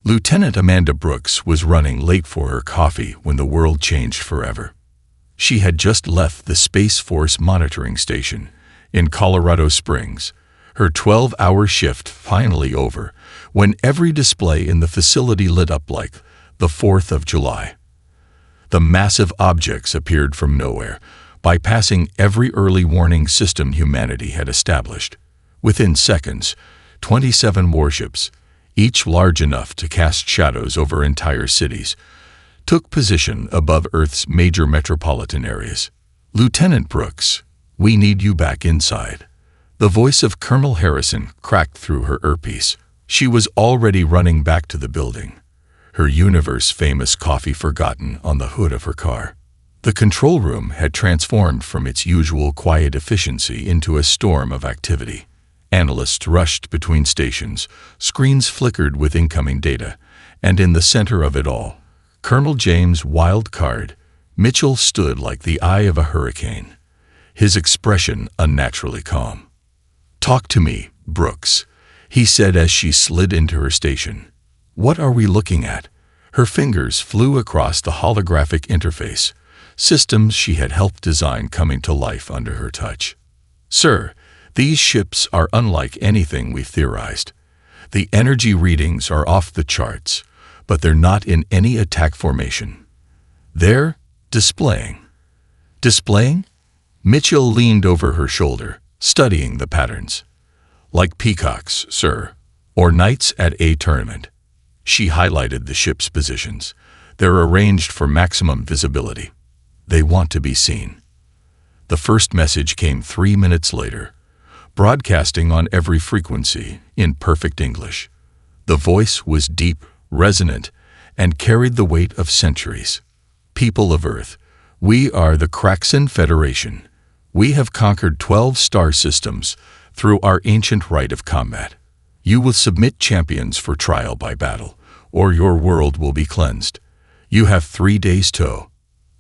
Lieutenant Amanda Brooks was running late for her coffee when the world changed forever. She had just left the Space Force monitoring station in Colorado Springs, her 12-hour shift finally over, when every display in the facility lit up like the 4th of July. The massive objects appeared from nowhere, bypassing every early warning system humanity had established. Within seconds, 27 warships, each large enough to cast shadows over entire cities, took position above Earth's major metropolitan areas. "Lieutenant Brooks, we need you back inside." The voice of Colonel Harrison cracked through her earpiece. She was already running back to the building, her universe-famous coffee forgotten on the hood of her car. The control room had transformed from its usual quiet efficiency into a storm of activity. Analysts rushed between stations, screens flickered with incoming data, and in the center of it all, Colonel James Wild Card Mitchell stood like the eye of a hurricane, his expression unnaturally calm. "Talk to me, Brooks," he said as she slid into her station. "What are we looking at?" Her fingers flew across the holographic interface, systems she had helped design coming to life under her touch. "Sir, these ships are unlike anything we've theorized. The energy readings are off the charts, but they're not in any attack formation. They're displaying." "Displaying?" Mitchell leaned over her shoulder, studying the patterns. "Like peacocks, sir, or knights at a tournament." She highlighted the ship's positions. "They're arranged for maximum visibility. They want to be seen." The first message came 3 minutes later, broadcasting on every frequency in perfect English. The voice was deep, resonant, and carried the weight of centuries. "People of Earth, we are the Kraxan Federation. We have conquered 12 star systems through our ancient rite of combat. You will submit champions for trial by battle, or your world will be cleansed. You have 3 days to—"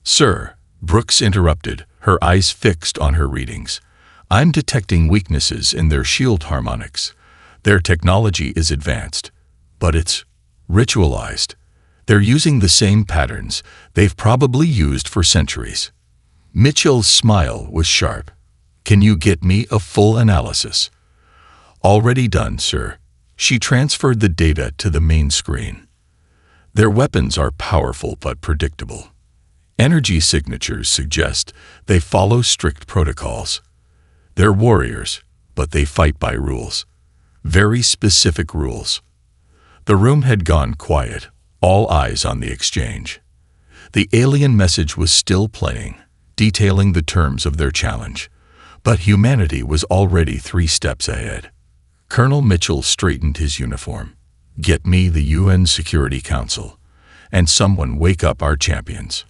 "Sir," Brooks interrupted, her eyes fixed on her readings. "I'm detecting weaknesses in their shield harmonics. Their technology is advanced, but it's ritualized. They're using the same patterns they've probably used for centuries." Mitchell's smile was sharp. "Can you get me a full analysis?" "Already done, sir." She transferred the data to the main screen. "Their weapons are powerful but predictable. Energy signatures suggest they follow strict protocols. They're warriors, but they fight by rules. Very specific rules." The room had gone quiet, all eyes on the exchange. The alien message was still playing, detailing the terms of their challenge, but humanity was already 3 steps ahead. Colonel Mitchell straightened his uniform. "Get me the UN Security Council, and someone wake up our champions."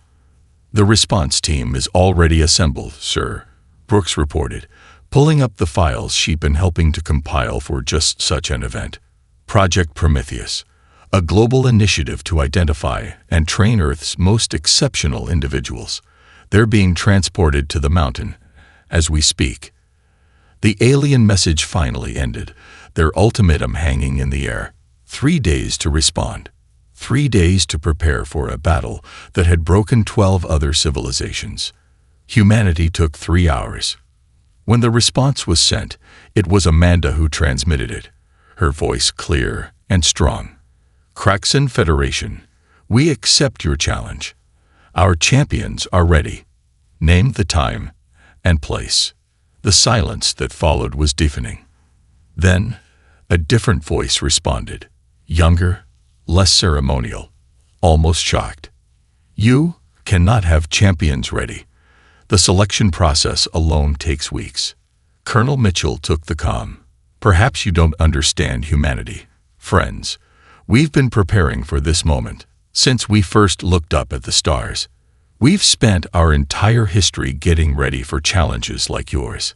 "The response team is already assembled, sir," Brooks reported, pulling up the files she'd been helping to compile for just such an event. "Project Prometheus, a global initiative to identify and train Earth's most exceptional individuals. They're being transported to the mountain as we speak." The alien message finally ended, their ultimatum hanging in the air. 3 days to respond. 3 days to prepare for a battle that had broken 12 other civilizations. Humanity took 3 hours. When the response was sent, it was Amanda who transmitted it, her voice clear and strong. "Kraxan Federation, we accept your challenge. Our champions are ready. Name the time and place." The silence that followed was deafening. Then, a different voice responded, younger, less ceremonial, almost shocked. "You cannot have champions ready. The selection process alone takes weeks." Colonel Mitchell took the comm. "Perhaps you don't understand humanity. Friends, we've been preparing for this moment since we first looked up at the stars. We've spent our entire history getting ready for challenges like yours."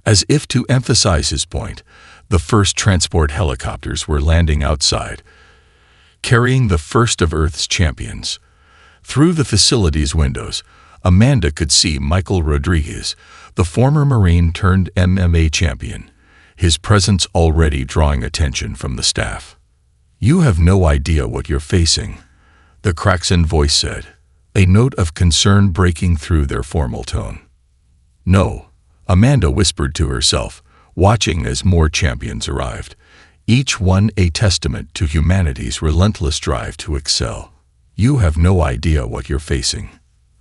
As if to emphasize his point, the first transport helicopters were landing outside, carrying the first of Earth's champions. Through the facility's windows, Amanda could see Michael Rodriguez, the former Marine turned MMA champion, his presence already drawing attention from the staff. You have no idea what you're facing, the Kraxan voice said, a note of concern breaking through their formal tone. No, Amanda whispered to herself, watching as more champions arrived, each one a testament to humanity's relentless drive to excel. You have no idea what you're facing.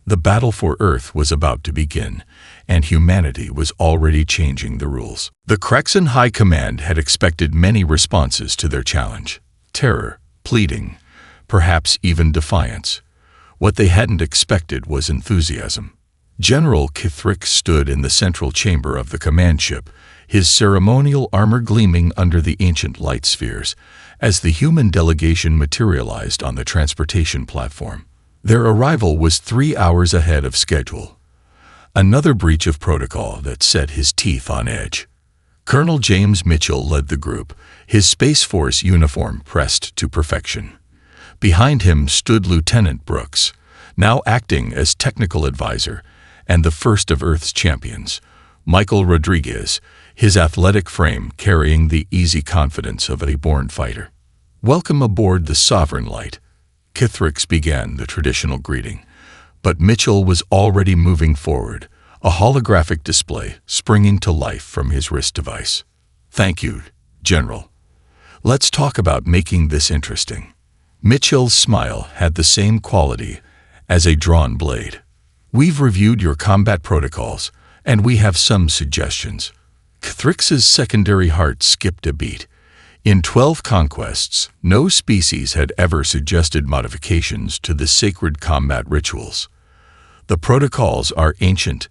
The battle for Earth was about to begin, and humanity was already changing the rules. The Kraxan High Command had expected many responses to their challenge: terror, pleading, perhaps even defiance. What they hadn't expected was enthusiasm. General Kithrix stood in the central chamber of the command ship, his ceremonial armor gleaming under the ancient light spheres, as the human delegation materialized on the transportation platform. Their arrival was 3 hours ahead of schedule. Another breach of protocol that set his teeth on edge. Colonel James Mitchell led the group, his Space Force uniform pressed to perfection. Behind him stood Lieutenant Brooks, now acting as technical advisor, and the first of Earth's champions, Michael Rodriguez, his athletic frame carrying the easy confidence of a born fighter. "Welcome aboard the Sovereign Light," Kithrix began the traditional greeting, but Mitchell was already moving forward, a holographic display springing to life from his wrist device. "Thank you, General. Let's talk about making this interesting." Mitchell's smile had the same quality as a drawn blade. "We've reviewed your combat protocols, and we have some suggestions." Kithrix's secondary heart skipped a beat. In 12 conquests, no species had ever suggested modifications to the sacred combat rituals. "The protocols are ancient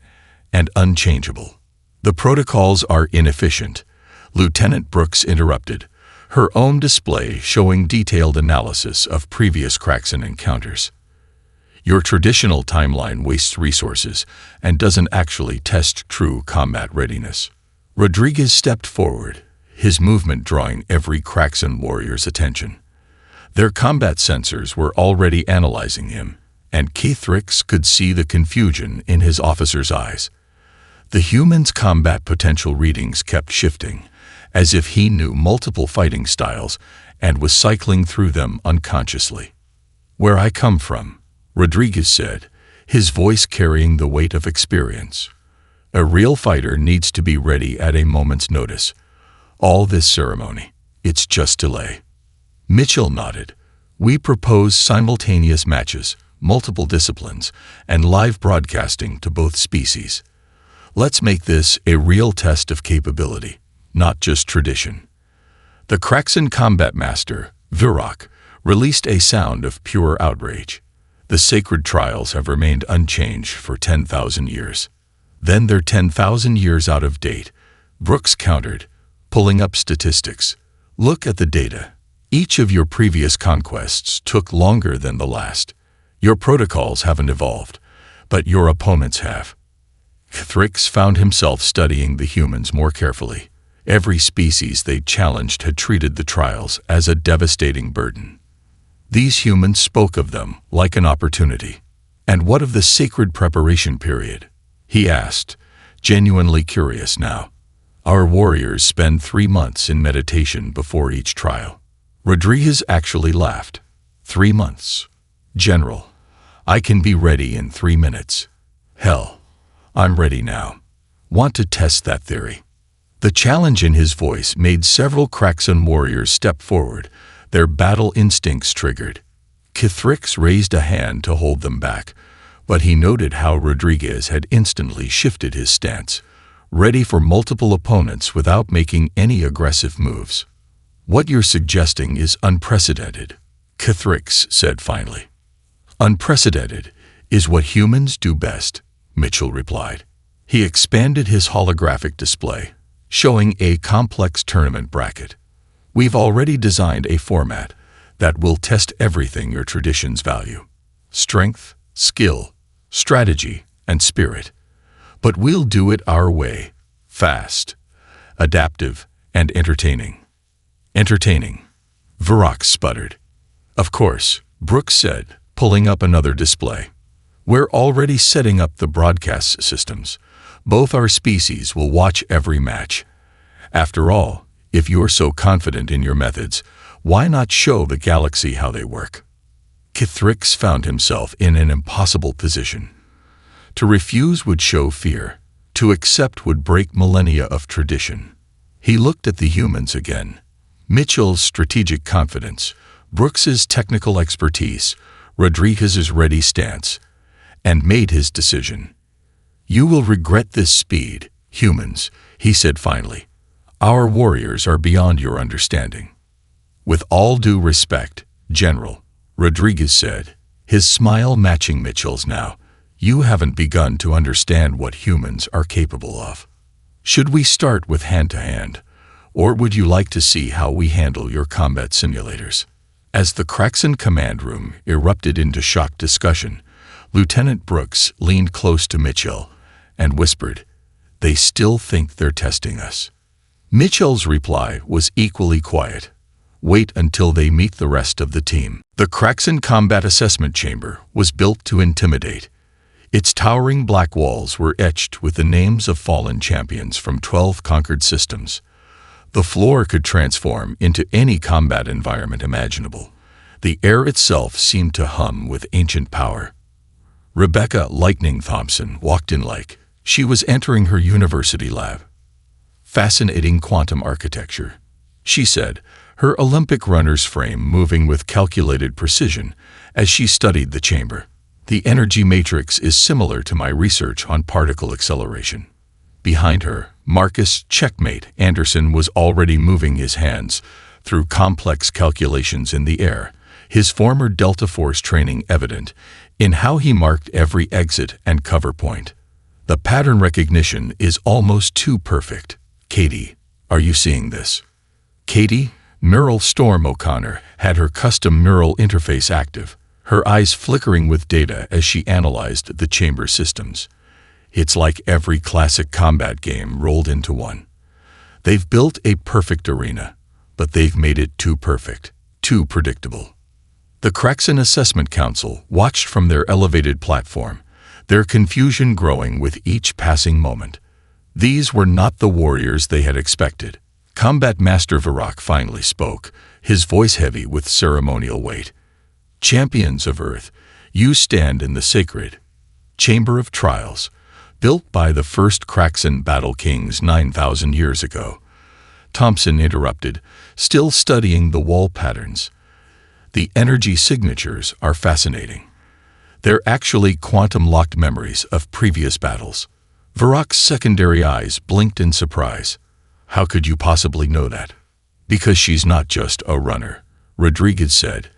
and unchangeable." "The protocols are inefficient," Lieutenant Brooks interrupted, her own display showing detailed analysis of previous Kraxan encounters. "Your traditional timeline wastes resources and doesn't actually test true combat readiness." Rodriguez stepped forward, his movement drawing every Kraxan warrior's attention. Their combat sensors were already analyzing him, and Kithrix could see the confusion in his officer's eyes. The human's combat potential readings kept shifting, as if he knew multiple fighting styles and was cycling through them unconsciously. "Where I come from," Rodriguez said, his voice carrying the weight of experience. "A real fighter needs to be ready at a moment's notice. All this ceremony, it's just delay." Mitchell nodded. "We propose simultaneous matches, multiple disciplines, and live broadcasting to both species. Let's make this a real test of capability, not just tradition." The Kraxan combat master, Virok, released a sound of pure outrage. "The sacred trials have remained unchanged for 10,000 years. Then they're 10,000 years out of date," Brooks countered, pulling up statistics. "Look at the data. Each of your previous conquests took longer than the last. Your protocols haven't evolved, but your opponents have." Kithrix found himself studying the humans more carefully. Every species they challenged had treated the trials as a devastating burden. These humans spoke of them like an opportunity. "And what of the sacred preparation period?" he asked, genuinely curious now. "Our warriors spend 3 months in meditation before each trial." Rodriguez actually laughed. 3 months. "General, I can be ready in 3 minutes. Hell, I'm ready now. Want to test that theory?" The challenge in his voice made several Kraxan warriors step forward, their battle instincts triggered. Kithrix raised a hand to hold them back, but he noted how Rodriguez had instantly shifted his stance, ready for multiple opponents without making any aggressive moves. "What you're suggesting is unprecedented," Kithrix said finally. "Unprecedented is what humans do best," Mitchell replied. He expanded his holographic display, showing a complex tournament bracket. "We've already designed a format that will test everything your traditions value: strength, skill, strategy, and spirit. But we'll do it our way, fast, adaptive, and entertaining." "Entertaining," Virok sputtered. "Of course," Brooks said, pulling up another display. "We're already setting up the broadcast systems. Both our species will watch every match. After all, if you're so confident in your methods, Why not show the galaxy how they work? Kithrix found himself in an impossible position. To refuse would show fear. To accept would break millennia of tradition. He looked at the humans again. Mitchell's strategic confidence, Brooks's technical expertise, Rodriguez's ready stance, and made his decision. "You will regret this speed, humans," he said finally. "Our warriors are beyond your understanding." "With all due respect, General," Rodriguez said, his smile matching Mitchell's now, "you haven't begun to understand what humans are capable of. Should we start with hand-to-hand, or would you like to see how we handle your combat simulators?" As the Kraxan command room erupted into shocked discussion, Lieutenant Brooks leaned close to Mitchell and whispered, "They still think they're testing us." Mitchell's reply was equally quiet. "Wait until they meet the rest of the team." The Kraxan Combat Assessment Chamber was built to intimidate. Its towering black walls were etched with the names of fallen champions from 12 conquered systems. The floor could transform into any combat environment imaginable. The air itself seemed to hum with ancient power. Rebecca "Lightning" Thompson walked in like she was entering her university lab. "Fascinating quantum architecture," she said, her Olympic runner's frame moving with calculated precision as she studied the chamber. "The energy matrix is similar to my research on particle acceleration." Behind her, Marcus "Checkmate" Anderson was already moving his hands through complex calculations in the air, his former Delta Force training evident in how he marked every exit and cover point. "The pattern recognition is almost too perfect. Katie, are you seeing this?" Katie, Neural Storm O'Connor, had her custom neural interface active, her eyes flickering with data as she analyzed the chamber systems. "It's like every classic combat game rolled into one. They've built a perfect arena, but they've made it too perfect, too predictable." The Kraxan Assessment Council watched from their elevated platform, their confusion growing with each passing moment. These were not the warriors they had expected. Combat Master Varrock finally spoke, his voice heavy with ceremonial weight. "Champions of Earth, you stand in the sacred Chamber of Trials, built by the first Kraxan Battle Kings 9,000 years ago." Thompson interrupted, still studying the wall patterns. "The energy signatures are fascinating. They're actually quantum-locked memories of previous battles." Varrock's secondary eyes blinked in surprise. "How could you possibly know that?" "Because she's not just a runner," Rodriguez said,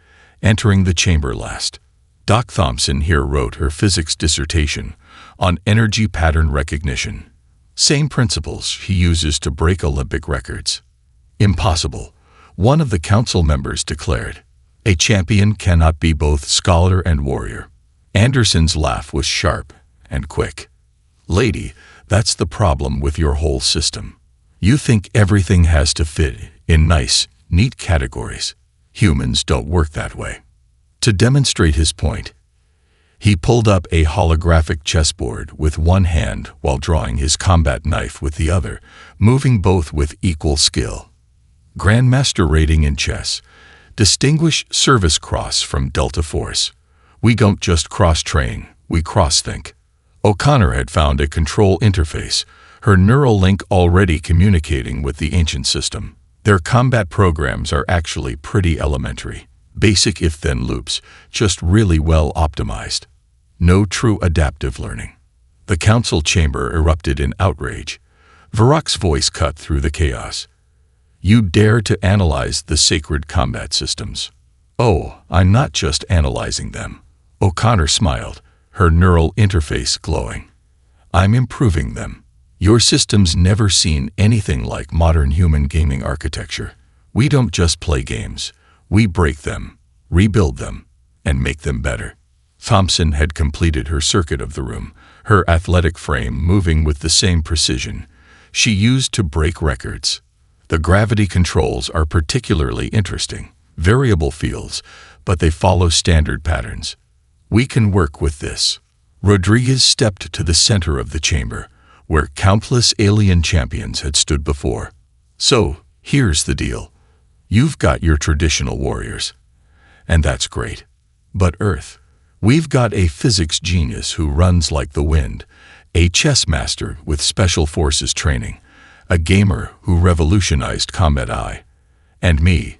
entering the chamber last. Doc Thompson here wrote her physics dissertation on energy pattern recognition. Same principles she uses to break Olympic records. "Impossible," one of the council members declared. "A champion cannot be both scholar and warrior." Anderson's laugh was sharp and quick. "Lady, that's the problem with your whole system. You think everything has to fit in nice, neat categories. Humans don't work that way." To demonstrate his point, he pulled up a holographic chessboard with one hand while drawing his combat knife with the other, moving both with equal skill. "Grandmaster rating in chess. Distinguished Service Cross from Delta Force. We don't just cross-train, we cross-think." O'Connor had found a control interface, her neural link already communicating with the ancient system. Their combat programs are actually pretty elementary. Basic if-then loops, just really well optimized. No true adaptive learning. The council chamber erupted in outrage. Varrock's voice cut through the chaos. "You dare to analyze the sacred combat systems?" "Oh, I'm not just analyzing them." O'Connor smiled, her neural interface glowing. "I'm improving them. Your system's never seen anything like modern human gaming architecture. We don't just play games. We break them, rebuild them, and make them better." Thompson had completed her circuit of the room, her athletic frame moving with the same precision she used to break records. "The gravity controls are particularly interesting. Variable fields, but they follow standard patterns. We can work with this." Rodriguez stepped to the center of the chamber, where countless alien champions had stood before. "So, here's the deal. You've got your traditional warriors, and that's great. But Earth, we've got a physics genius who runs like the wind, a chess master with special forces training, a gamer who revolutionized combat AI, and me,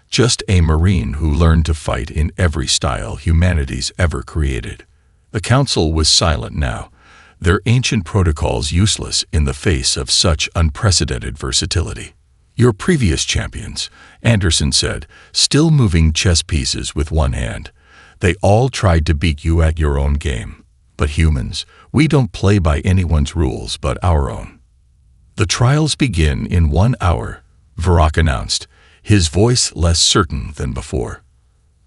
just a Marine who learned to fight in every style humanity's ever created. The council was silent now, their ancient protocols useless in the face of such unprecedented versatility. Your previous champions, Anderson said, still moving chess pieces with one hand. They all tried to beat you at your own game. But humans, we don't play by anyone's rules but our own. The trials begin in 1 hour, Varrock announced, his voice less certain than before.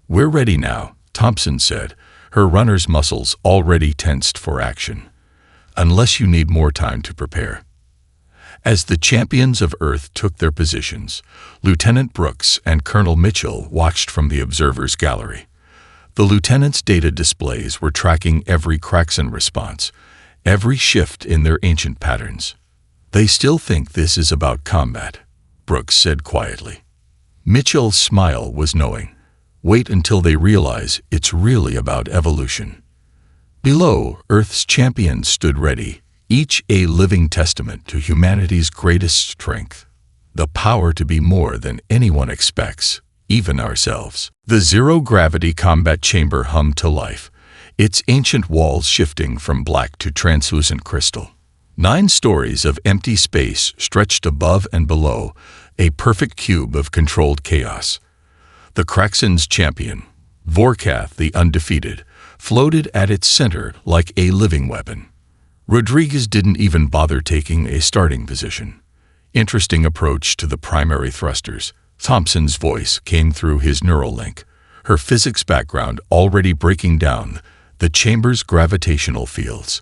We're ready now, Thompson said, her runner's muscles already tensed for action. Unless you need more time to prepare. As the champions of Earth took their positions, Lieutenant Brooks and Colonel Mitchell watched from the observer's gallery. The lieutenant's data displays were tracking every Kraxan response, every shift in their ancient patterns. They still think this is about combat, Brooks said quietly. Mitchell's smile was knowing. Wait until they realize it's really about evolution. Below, Earth's champions stood ready, each a living testament to humanity's greatest strength, the power to be more than anyone expects, even ourselves. The zero-gravity combat chamber hummed to life, its ancient walls shifting from black to translucent crystal. 9 stories of empty space stretched above and below, a perfect cube of controlled chaos. The Kraxan's champion, Vorkath the undefeated, floated at its center like a living weapon. Rodriguez didn't even bother taking a starting position. Interesting approach to the primary thrusters. Thompson's voice came through his neural link, her physics background already breaking down the chamber's gravitational fields.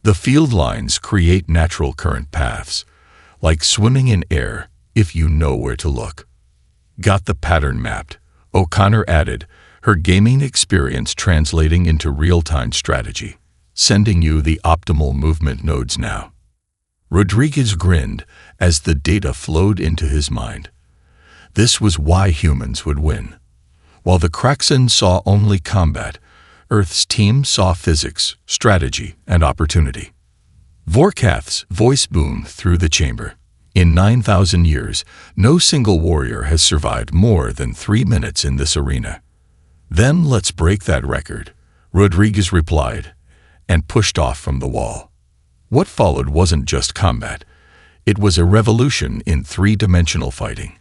The field lines create natural current paths, like swimming in air if you know where to look. Got the pattern mapped, O'Connor added, her gaming experience translating into real-time strategy. Sending you the optimal movement nodes now. Rodriguez grinned as the data flowed into his mind. This was why humans would win. While the Kraxan saw only combat, Earth's team saw physics, strategy, and opportunity. Vorkath's voice boomed through the chamber. In 9,000 years, no single warrior has survived more than 3 minutes in this arena. Then let's break that record, Rodriguez replied, and pushed off from the wall. What followed wasn't just combat. It was a revolution in 3-dimensional fighting.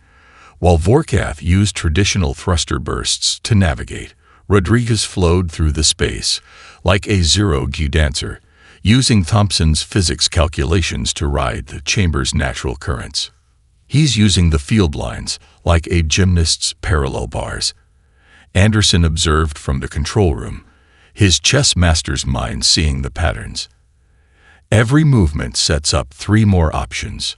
While Vorkath used traditional thruster bursts to navigate, Rodriguez flowed through the space like a zero-G dancer, using Thompson's physics calculations to ride the chamber's natural currents. He's using the field lines like a gymnast's parallel bars. Anderson observed from the control room, his chess master's mind seeing the patterns. Every movement sets up 3 more options.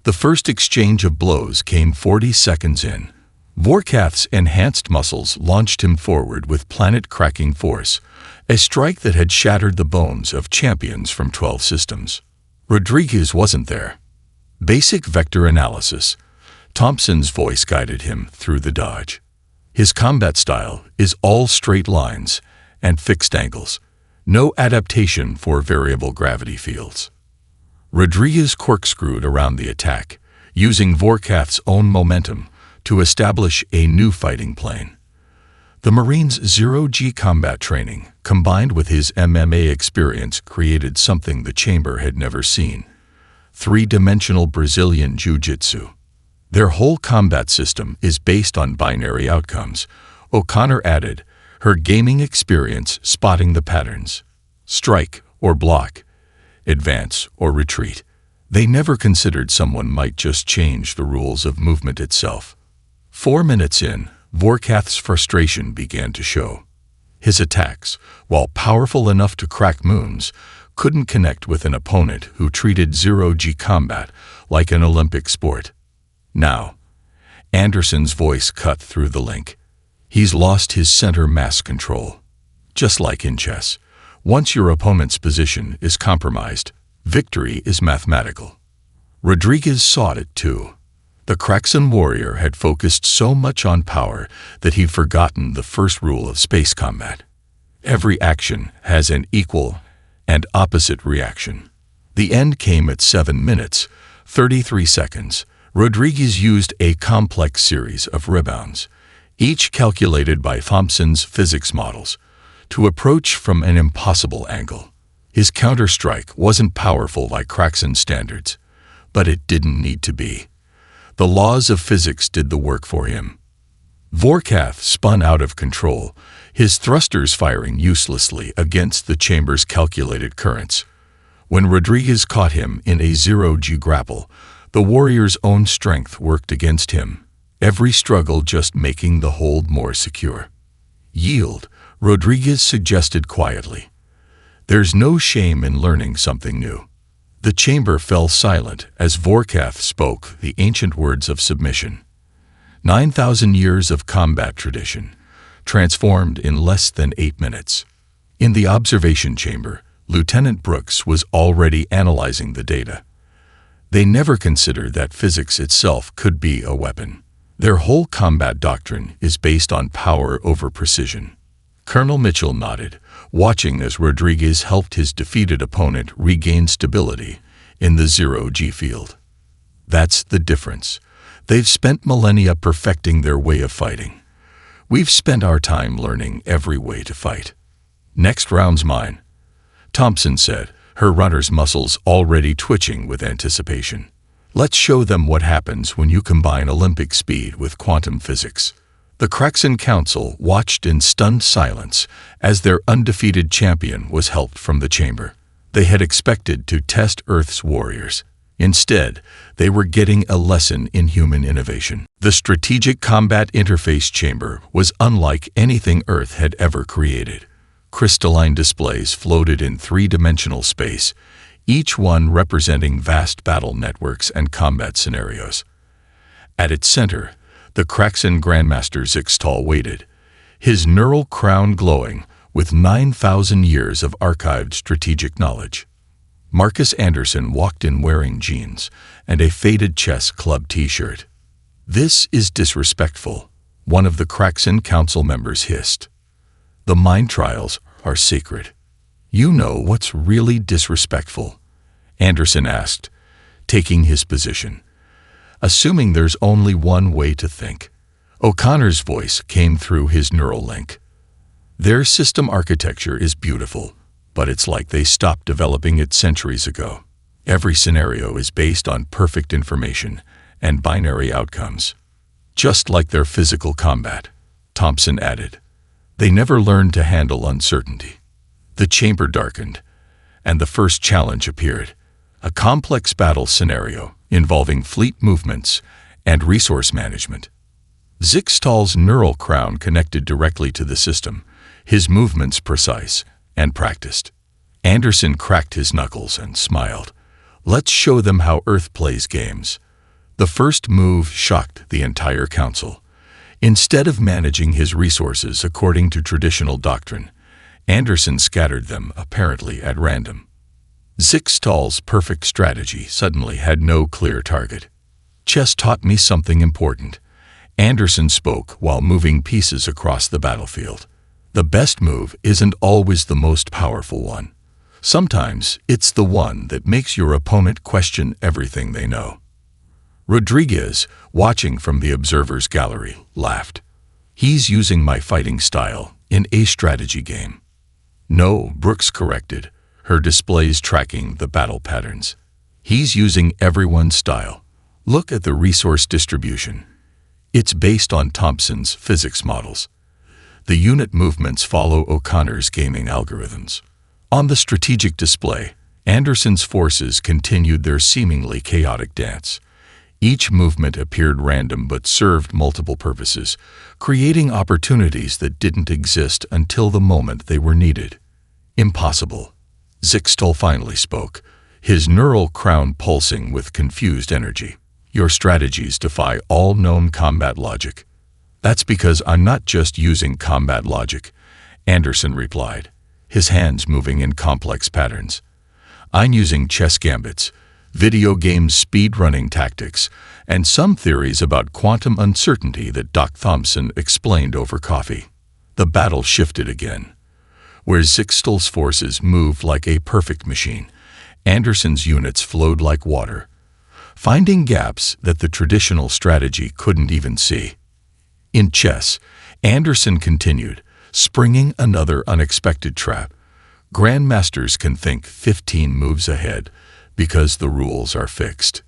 The first exchange of blows came 40 seconds in. Vorkath's enhanced muscles launched him forward with planet-cracking force, a strike that had shattered the bones of champions from 12 systems. Rodriguez wasn't there. Basic vector analysis. Thompson's voice guided him through the dodge. His combat style is all straight lines and fixed angles, no adaptation for variable gravity fields. Rodriguez corkscrewed around the attack, using Vorkath's own momentum to establish a new fighting plane. The Marine's zero-G combat training, combined with his MMA experience, created something the chamber had never seen: 3-dimensional Brazilian Jiu-Jitsu. Their whole combat system is based on binary outcomes, O'Connor added, her gaming experience spotting the patterns. Strike or block, advance or retreat. They never considered someone might just change the rules of movement itself. 4 minutes in, Vorkath's frustration began to show. His attacks, while powerful enough to crack moons, couldn't connect with an opponent who treated zero-G combat like an Olympic sport. Now, Anderson's voice cut through the link. He's lost his center mass control. Just like in chess, once your opponent's position is compromised, victory is mathematical. Rodriguez saw it too. The Kraxan warrior had focused so much on power that he'd forgotten the first rule of space combat. Every action has an equal and opposite reaction. The end came at 7 minutes, 33 seconds. Rodriguez used a complex series of rebounds, each calculated by Thompson's physics models, to approach from an impossible angle. His counter-strike wasn't powerful by Kraxan standards, but it didn't need to be. The laws of physics did the work for him. Vorkath spun out of control, his thrusters firing uselessly against the chamber's calculated currents. When Rodriguez caught him in a zero-G grapple, the warrior's own strength worked against him, every struggle just making the hold more secure. "Yield," Rodriguez suggested quietly. "There's no shame in learning something new." The chamber fell silent as Vorkath spoke the ancient words of submission. 9,000 years of combat tradition, transformed in less than 8 minutes. In the observation chamber, Lieutenant Brooks was already analyzing the data. They never considered that physics itself could be a weapon. Their whole combat doctrine is based on power over precision. Colonel Mitchell nodded, watching as Rodriguez helped his defeated opponent regain stability in the zero-G field. That's the difference. They've spent millennia perfecting their way of fighting. We've spent our time learning every way to fight. "Next round's mine," Thompson said, her runner's muscles already twitching with anticipation. "Let's show them what happens when you combine Olympic speed with quantum physics." The Kraxan Council watched in stunned silence as their undefeated champion was helped from the chamber. They had expected to test Earth's warriors. Instead, they were getting a lesson in human innovation. The Strategic Combat Interface Chamber was unlike anything Earth had ever created. Crystalline displays floated in three-dimensional space, each one representing vast battle networks and combat scenarios. At its center, the Kraxan Grandmaster Zixtal waited, his neural crown glowing with 9,000 years of archived strategic knowledge. Marcus Anderson walked in wearing jeans and a faded chess club t-shirt. "This is disrespectful," one of the Kraxan Council members hissed. "The mind trials are sacred." "You know what's really disrespectful?" Anderson asked, taking his position. "Assuming there's only one way to think." O'Connor's voice came through his neural link. "Their system architecture is beautiful, but it's like they stopped developing it centuries ago. Every scenario is based on perfect information and binary outcomes. Just like their physical combat," Thompson added. "They never learned to handle uncertainty." The chamber darkened, and the first challenge appeared, a complex battle scenario involving fleet movements and resource management. Zixtal's neural crown connected directly to the system, his movements precise and practiced. Anderson cracked his knuckles and smiled. "Let's show them how Earth plays games." The first move shocked the entire council. Instead of managing his resources according to traditional doctrine, Anderson scattered them apparently at random. Zixtal's perfect strategy suddenly had no clear target. "Chess taught me something important," Anderson spoke while moving pieces across the battlefield. "The best move isn't always the most powerful one. Sometimes it's the one that makes your opponent question everything they know." Rodriguez, watching from the observer's gallery, laughed. "He's using my fighting style in a strategy game." "No," Brooks corrected, her displays tracking the battle patterns. "He's using everyone's style. Look at the resource distribution. It's based on Thompson's physics models. The unit movements follow O'Connor's gaming algorithms." On the strategic display, Anderson's forces continued their seemingly chaotic dance. Each movement appeared random but served multiple purposes, creating opportunities that didn't exist until the moment they were needed. "Impossible," Zixtal finally spoke, his neural crown pulsing with confused energy. "Your strategies defy all known combat logic." "That's because I'm not just using combat logic," Anderson replied, his hands moving in complex patterns. "I'm using chess gambits, video game speedrunning tactics, and some theories about quantum uncertainty that Doc Thompson explained over coffee. The battle shifted again. Where Zixtal's forces moved like a perfect machine, Anderson's units flowed like water, finding gaps that the traditional strategy couldn't even see. In chess, Anderson continued, springing another unexpected trap. Grandmasters can think 15 moves ahead because the rules are fixed.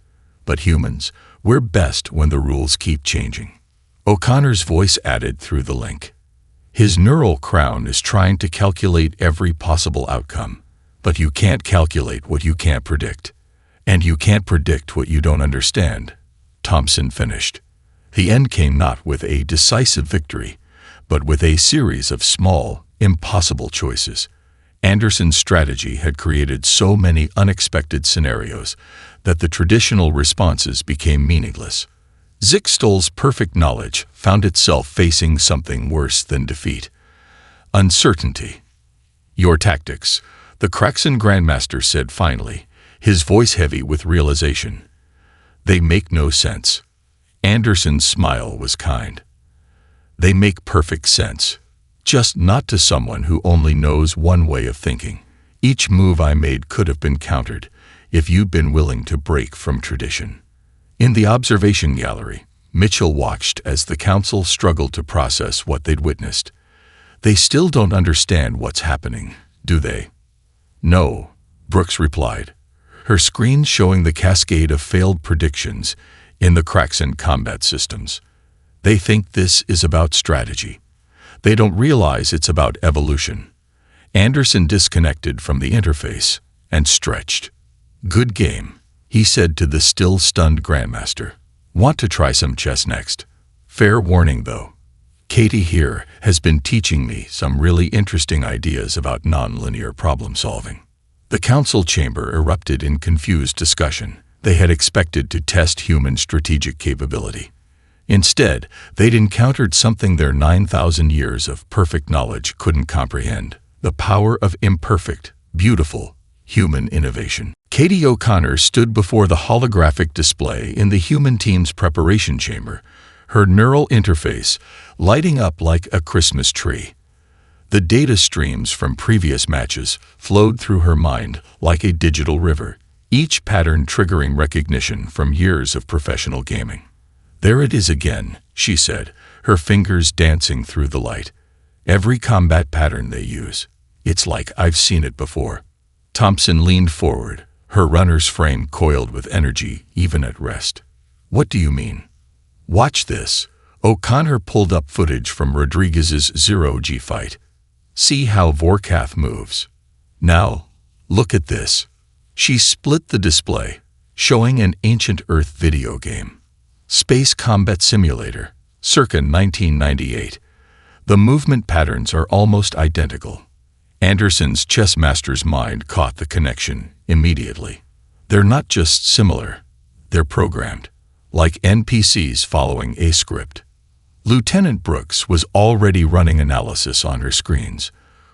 But humans, we're best when the rules keep changing. O'Connor's voice added through the link. His neural crown is trying to calculate every possible outcome, but you can't calculate what you can't predict. And you can't predict what you don't understand. Thompson finished. The end came not with a decisive victory, but with a series of small, impossible choices. Anderson's strategy had created so many unexpected scenarios that the traditional responses became meaningless. Zixtal's perfect knowledge found itself facing something worse than defeat. Uncertainty. Your tactics, the Kraxan Grandmaster said finally, his voice heavy with realization. They make no sense. Anderson's smile was kind. They make perfect sense. Just not to someone who only knows one way of thinking. Each move I made could have been countered if you'd been willing to break from tradition. In the observation gallery, Mitchell watched as the council struggled to process what they'd witnessed. They still don't understand what's happening, do they? No, Brooks replied, her screen showing the cascade of failed predictions in the Kraxan combat systems. They think this is about strategy. They don't realize it's about evolution. Anderson disconnected from the interface and stretched. Good game, he said to the still stunned Grandmaster. Want to try some chess next? Fair warning, though. Katie here has been teaching me some really interesting ideas about nonlinear problem solving. The council chamber erupted in confused discussion. They had expected to test human strategic capability. Instead, they'd encountered something their 9,000 years of perfect knowledge couldn't comprehend: the power of imperfect, beautiful, human innovation. Katie O'Connor stood before the holographic display in the human team's preparation chamber, her neural interface lighting up like a Christmas tree. The data streams from previous matches flowed through her mind like a digital river, each pattern triggering recognition from years of professional gaming. There it is again, she said, her fingers dancing through the light. Every combat pattern they use. It's like I've seen it before. Thompson leaned forward, her runner's frame coiled with energy even at rest. What do you mean? Watch this. O'Connor pulled up footage from Rodriguez's Zero-G fight. See how Vorkath moves. Now, look at this. She split the display, showing an ancient Earth video game. Space Combat Simulator, circa 1998. The movement patterns are almost identical. Anderson's chess master's mind caught the connection immediately. They're not just similar, they're programmed, like NPCs following a script. Lieutenant Brooks was already running analysis on her screens.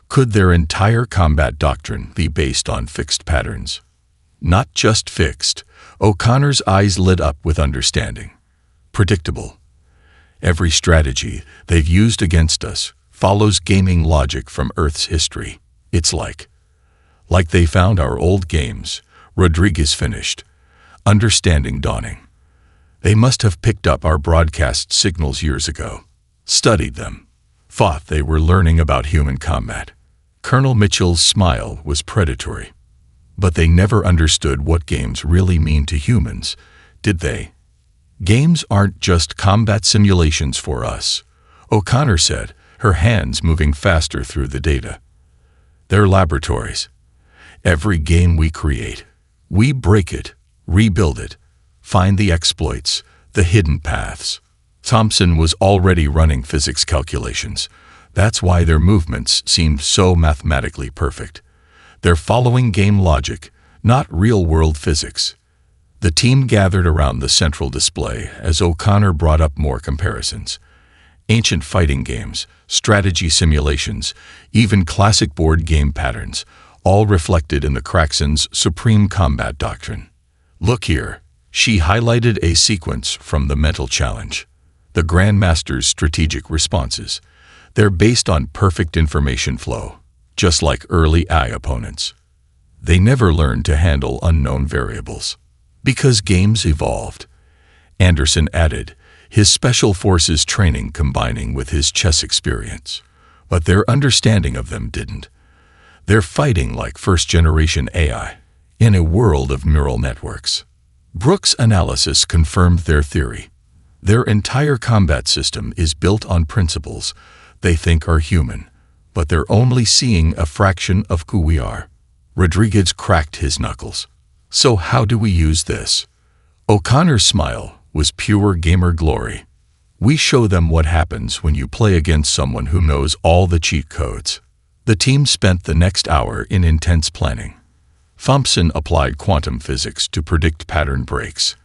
Could their entire combat doctrine be based on fixed patterns? Not just fixed. O'Connor's eyes lit up with understanding. Predictable. Every strategy they've used against us follows gaming logic from Earth's history. It's like they found our old games, Rodriguez finished, understanding dawning. They must have picked up our broadcast signals years ago, studied them, thought they were learning about human combat. Colonel Mitchell's smile was predatory. But they never understood what games really mean to humans, did they? Games aren't just combat simulations for us, O'Connor said, her hands moving faster through the data. They're laboratories. Every game we create, we break it, rebuild it, find the exploits, the hidden paths. Thompson was already running physics calculations. That's why their movements seemed so mathematically perfect. They're following game logic, not real-world physics. The team gathered around the central display as O'Connor brought up more comparisons. Ancient fighting games, strategy simulations, even classic board game patterns, all reflected in the Kraxan's supreme combat doctrine. Look here. She highlighted a sequence from the mental challenge. The Grandmaster's strategic responses. They're based on perfect information flow, just like early AI opponents. They never learned to handle unknown variables. Because games evolved. Anderson added, his special forces training combining with his chess experience. But their understanding of them didn't. They're fighting like first-generation AI, in a world of neural networks. Brooks' analysis confirmed their theory. Their entire combat system is built on principles they think are human, but they're only seeing a fraction of who we are. Rodriguez cracked his knuckles. So how do we use this? O'Connor's smile was pure gamer glory. We show them what happens when you play against someone who knows all the cheat codes. The team spent the next hour in intense planning. Thompson applied quantum physics to predict pattern breaks.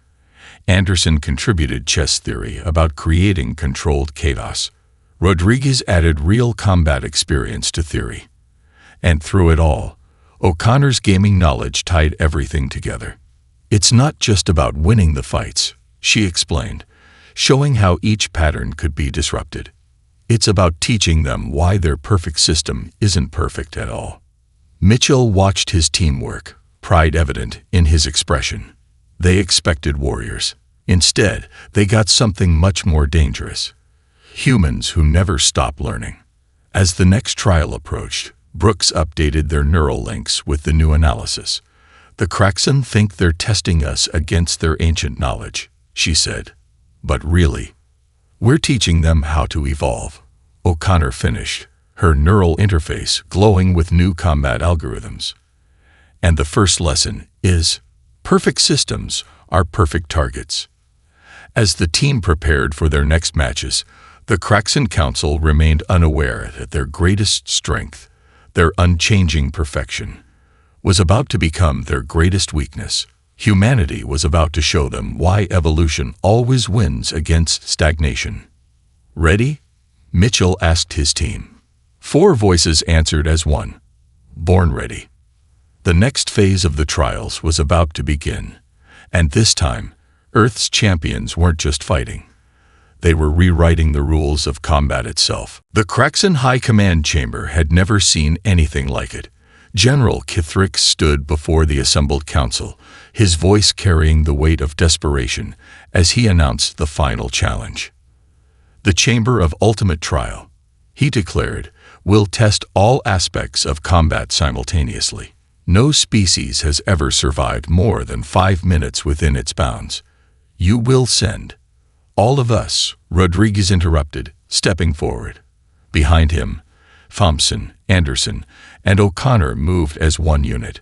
Anderson contributed chess theory about creating controlled chaos. Rodriguez added real combat experience to theory. And through it all, O'Connor's gaming knowledge tied everything together. It's not just about winning the fights, she explained, showing how each pattern could be disrupted. It's about teaching them why their perfect system isn't perfect at all. Mitchell watched his teamwork, pride evident in his expression. They expected warriors. Instead, they got something much more dangerous. Humans who never stop learning. As the next trial approached, Brooks updated their neural links with the new analysis. The Kraxan think they're testing us against their ancient knowledge, she said. But really, we're teaching them how to evolve. O'Connor finished, her neural interface glowing with new combat algorithms. And the first lesson is, perfect systems are perfect targets. As the team prepared for their next matches, the Kraxan Council remained unaware that their greatest strength, their unchanging perfection, was about to become their greatest weakness. Humanity was about to show them why evolution always wins against stagnation. Ready? Mitchell asked his team. 4 voices answered as one. Born ready. The next phase of the trials was about to begin, and this time, Earth's champions weren't just fighting. They were rewriting the rules of combat itself. The Kraxan High Command Chamber had never seen anything like it. General Kithrix stood before the assembled council, his voice carrying the weight of desperation as he announced the final challenge. The Chamber of Ultimate Trial, he declared, will test all aspects of combat simultaneously. No species has ever survived more than 5 minutes within its bounds. You will send. All of us, Rodriguez interrupted, stepping forward. Behind him, Thompson, Anderson, and O'Connor moved as one unit.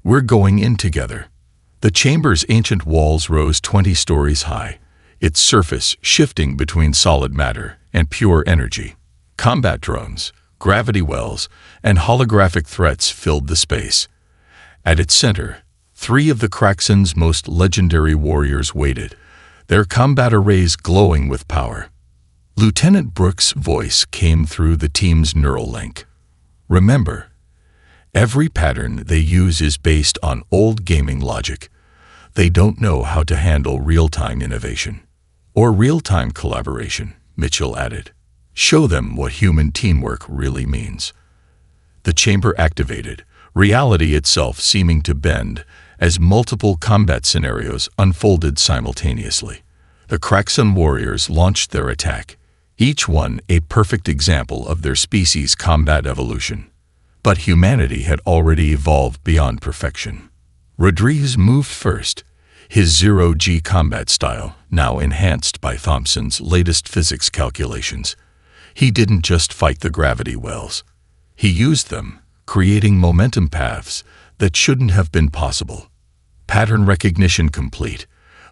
We're going in together. The chamber's ancient walls rose 20 stories high, its surface shifting between solid matter and pure energy. Combat drones, gravity wells, and holographic threats filled the space. At its center, 3 of the Kraxan's most legendary warriors waited, their combat arrays glowing with power. Lieutenant Brooks' voice came through the team's neural link. Remember, every pattern they use is based on old gaming logic. They don't know how to handle real-time innovation. Or real-time collaboration, Mitchell added. Show them what human teamwork really means. The chamber activated, reality itself seeming to bend as multiple combat scenarios unfolded simultaneously. The Kraxan warriors launched their attack, each one a perfect example of their species' combat evolution. But humanity had already evolved beyond perfection. Rodriguez moved first, his zero-G combat style now enhanced by Thompson's latest physics calculations. He didn't just fight the gravity wells. He used them, creating momentum paths that shouldn't have been possible. Pattern recognition complete.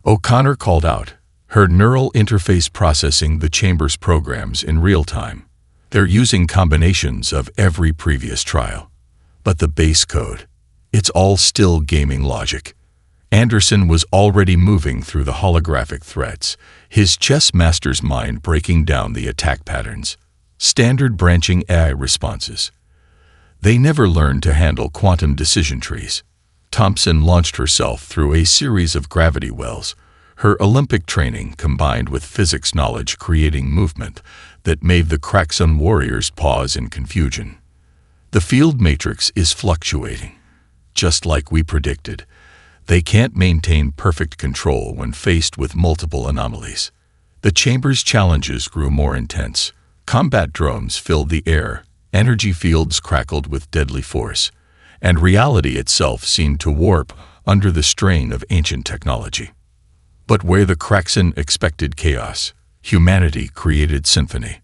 O'Connor called out, her neural interface processing the chamber's programs in real time. They're using combinations of every previous trial. But the base code, it's all still gaming logic. Anderson was already moving through the holographic threats, his chess master's mind breaking down the attack patterns. Standard branching AI responses. They never learned to handle quantum decision trees. Thompson launched herself through a series of gravity wells, her Olympic training combined with physics knowledge creating movement that made the Kraxan warriors pause in confusion. The field matrix is fluctuating. Just like we predicted, they can't maintain perfect control when faced with multiple anomalies. The chamber's challenges grew more intense. Combat drones filled the air, energy fields crackled with deadly force, and reality itself seemed to warp under the strain of ancient technology. But where the Kraxan expected chaos, humanity created symphony.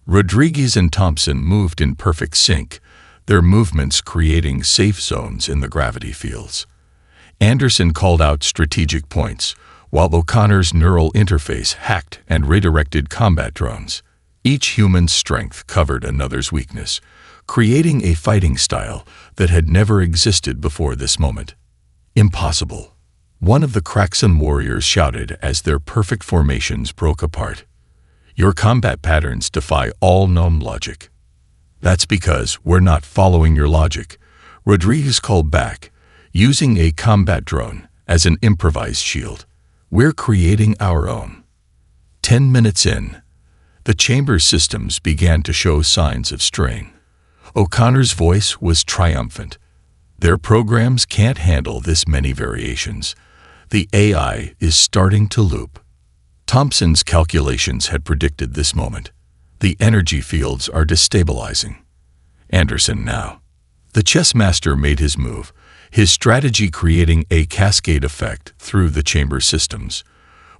Rodriguez and Thompson moved in perfect sync, their movements creating safe zones in the gravity fields. Anderson called out strategic points, while O'Connor's neural interface hacked and redirected combat drones. Each human's strength covered another's weakness, creating a fighting style that had never existed before this moment. Impossible, one of the Kraxan warriors shouted as their perfect formations broke apart. Your combat patterns defy all known logic. That's because we're not following your logic, Rodriguez called back, using a combat drone as an improvised shield. We're creating our own. 10 minutes in, the chamber's systems began to show signs of strain. O'Connor's voice was triumphant. Their programs can't handle this many variations. The AI is starting to loop. Thompson's calculations had predicted this moment. The energy fields are destabilizing. Anderson now. The chess master made his move, his strategy creating a cascade effect through the chamber systems.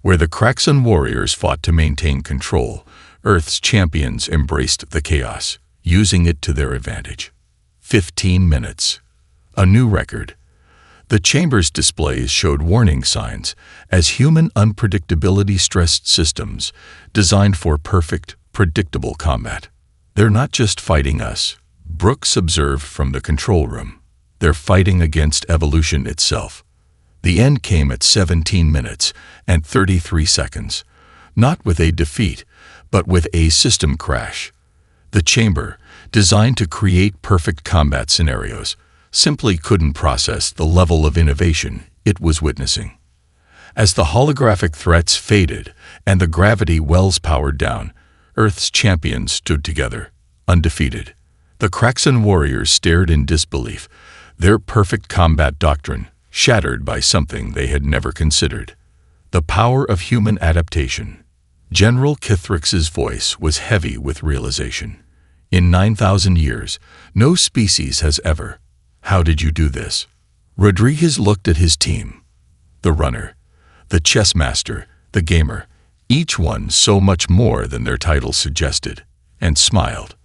Where the Kraxan warriors fought to maintain control, Earth's champions embraced the chaos, using it to their advantage. 15 minutes. A new record. The chamber's displays showed warning signs as human unpredictability stressed systems designed for perfect, predictable combat. They're not just fighting us, Brooks observed from the control room. They're fighting against evolution itself. The end came at 17 minutes and 33 seconds, not with a defeat, but with a system crash. The chamber, designed to create perfect combat scenarios, simply couldn't process the level of innovation it was witnessing. As the holographic threats faded and the gravity wells powered down, Earth's champions stood together, undefeated. The Kraxan warriors stared in disbelief, their perfect combat doctrine shattered by something they had never considered. The power of human adaptation. General Kithrix's voice was heavy with realization. In 9,000 years, no species has ever. How did you do this? Rodriguez looked at his team. The runner, the chess master, the gamer, each one so much more than their titles suggested, and smiled.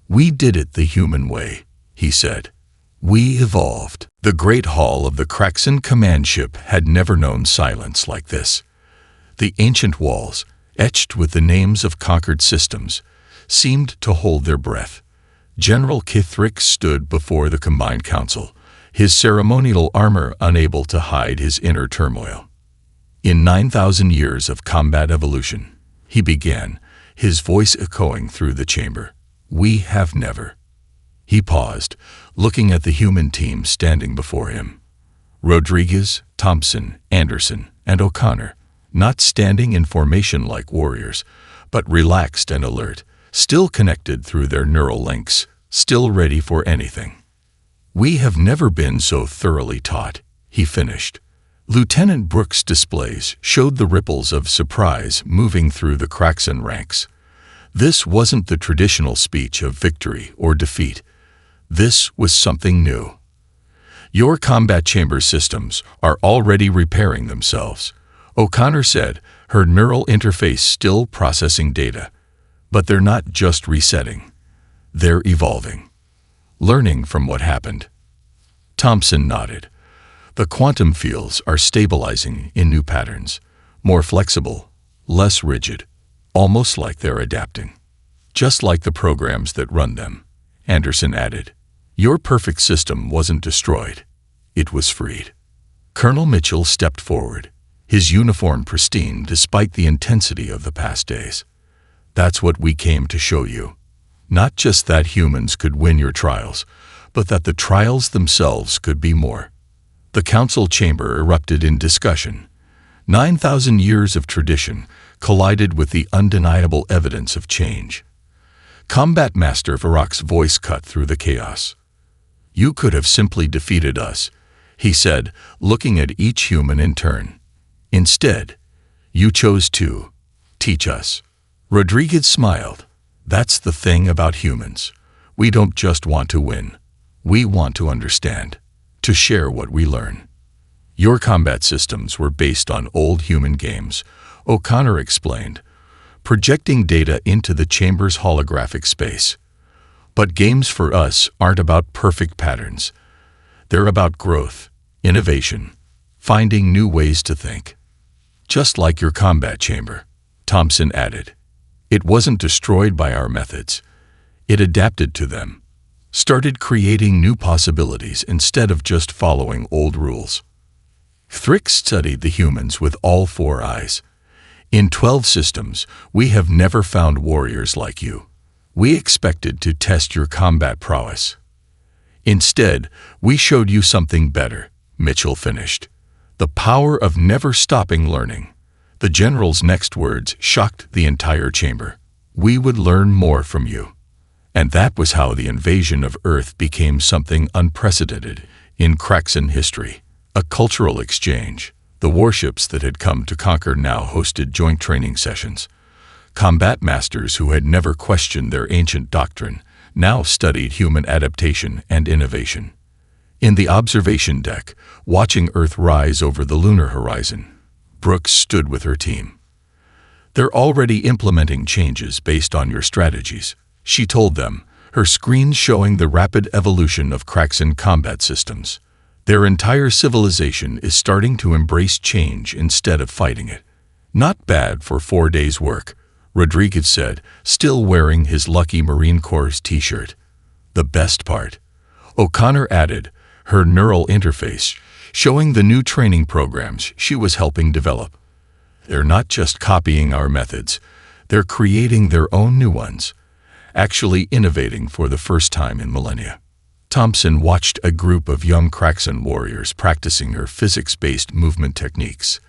We did it the human way, he said. We evolved. The great hall of the Kraxan command ship had never known silence like this. The ancient walls, etched with the names of conquered systems, seemed to hold their breath. General Kithrix stood before the combined council, his ceremonial armor unable to hide his inner turmoil. In 9,000 years of combat evolution, he began, his voice echoing through the chamber. We have never. He paused, looking at the human team standing before him. Rodriguez, Thompson, Anderson, and O'Connor, not standing in formation like warriors, but relaxed and alert, still connected through their neural links, still ready for anything. We have never been so thoroughly taught, he finished. Lieutenant Brooks' displays showed the ripples of surprise moving through the Kraxan ranks. This wasn't the traditional speech of victory or defeat. This was something new. Your combat chamber systems are already repairing themselves, O'Connor said, her neural interface still processing data. But they're not just resetting. They're evolving. Learning from what happened. Thompson nodded. The quantum fields are stabilizing in new patterns, more flexible, less rigid, almost like they're adapting. Just like the programs that run them, Anderson added. Your perfect system wasn't destroyed. It was freed. Colonel Mitchell stepped forward, his uniform pristine despite the intensity of the past days. That's what we came to show you. Not just that humans could win your trials, but that the trials themselves could be more. The council chamber erupted in discussion. 9,000 years of tradition collided with the undeniable evidence of change. Combat Master Varrock's voice cut through the chaos. "You could have simply defeated us," he said, looking at each human in turn. "Instead, you chose to teach us." Rodriguez smiled. "That's the thing about humans. We don't just want to win. We want to understand, to share what we learn." "Your combat systems were based on old human games," O'Connor explained, projecting data into the chamber's holographic space. "But games for us aren't about perfect patterns. They're about growth, innovation, finding new ways to think." "Just like your combat chamber," Thompson added. "It wasn't destroyed by our methods. It adapted to them, started creating new possibilities instead of just following old rules." Thrick studied the humans with all four eyes. "In 12 systems, we have never found warriors like you. We expected to test your combat prowess. Instead, we showed you something better," Mitchell finished. "The power of never stopping learning." The general's next words shocked the entire chamber. "We would learn more from you." And that was how the invasion of Earth became something unprecedented in Craxan history. A cultural exchange. The warships that had come to conquer now hosted joint training sessions. Combat masters who had never questioned their ancient doctrine now studied human adaptation and innovation. In the observation deck, watching Earth rise over the lunar horizon, Brooks stood with her team. "They're already implementing changes based on your strategies," she told them, her screen showing the rapid evolution of Craxan combat systems. "Their entire civilization is starting to embrace change instead of fighting it." "Not bad for 4 days' work," Rodriguez said, still wearing his Lucky Marine Corps t-shirt. "The best part," O'Connor added, her neural interface showing the new training programs she was helping develop. "They're not just copying our methods, they're creating their own new ones, actually innovating for the first time in millennia." Thompson watched a group of young Craxan warriors practicing her physics-based movement techniques.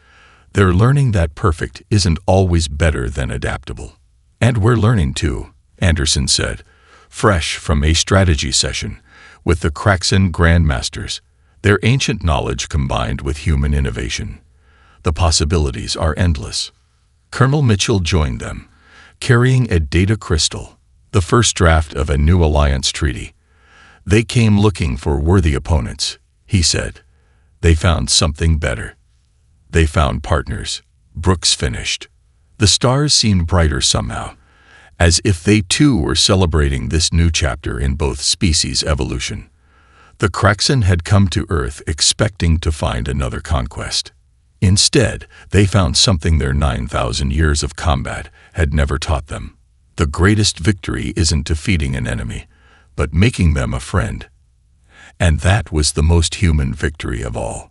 "They're learning that perfect isn't always better than adaptable." "And we're learning too," Anderson said, fresh from a strategy session with the Craxan Grandmasters, their ancient knowledge combined with human innovation. "The possibilities are endless." Colonel Mitchell joined them, carrying a data crystal, the first draft of a new alliance treaty. "They came looking for worthy opponents," he said. "They found something better. They found partners," Brooks finished. The stars seemed brighter somehow, as if they too were celebrating this new chapter in both species' evolution. The Craxan had come to Earth expecting to find another conquest. Instead, they found something their 9,000 years of combat had never taught them. The greatest victory isn't defeating an enemy, but making them a friend. And that was the most human victory of all.